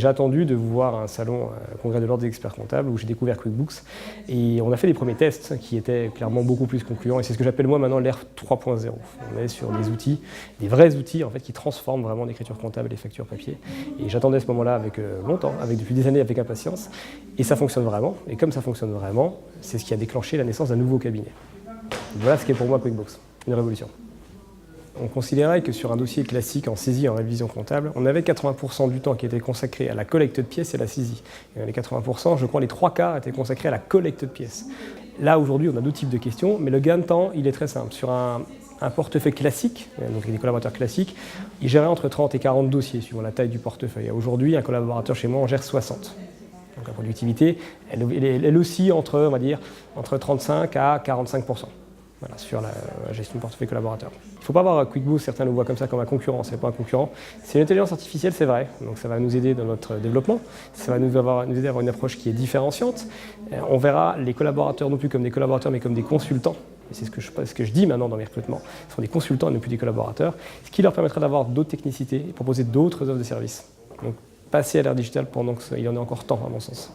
J'ai attendu de voir un salon, congrès de l'ordre des experts comptables, où j'ai découvert QuickBooks. Et on a fait des premiers tests qui étaient clairement beaucoup plus concluants. Et c'est ce que j'appelle moi maintenant l'ère 3.0. On est sur des outils, des vrais outils en fait, qui transforment vraiment l'écriture comptable et les factures papier. Et j'attendais ce moment-là avec longtemps, depuis des années avec impatience. Et ça fonctionne vraiment. Et comme ça fonctionne vraiment, c'est ce qui a déclenché la naissance d'un nouveau cabinet. Voilà ce qu'est pour moi QuickBooks, une révolution. On considérait que sur un dossier classique en saisie en révision comptable, on avait 80% du temps qui était consacré à la collecte de pièces et à la saisie. Et les 80%, je crois les 3/4 étaient consacrés à la collecte de pièces. Là, aujourd'hui, on a d'autres types de questions, mais le gain de temps, il est très simple. Sur un portefeuille classique, donc avec des collaborateurs classiques, il gérait entre 30 et 40 dossiers, suivant la taille du portefeuille. Aujourd'hui, un collaborateur chez moi en gère 60. Donc la productivité, elle oscille entre, on va dire, entre 35 à 45%. Voilà, sur la gestion de portefeuille collaborateur. Il ne faut pas voir QuickBooks, certains le voient comme ça, comme un concurrent. Ce n'est pas un concurrent. C'est une intelligence artificielle, c'est vrai. Donc ça va nous aider dans notre développement. Ça va nous aider à avoir une approche qui est différenciante. On verra les collaborateurs non plus comme des collaborateurs, mais comme des consultants. Et c'est ce que je dis maintenant dans mes recrutements. Ce sont des consultants et non plus des collaborateurs, ce qui leur permettra d'avoir d'autres technicités et proposer d'autres offres de services. Donc passer à l'ère digitale pendant qu'il y en a encore temps, à mon sens.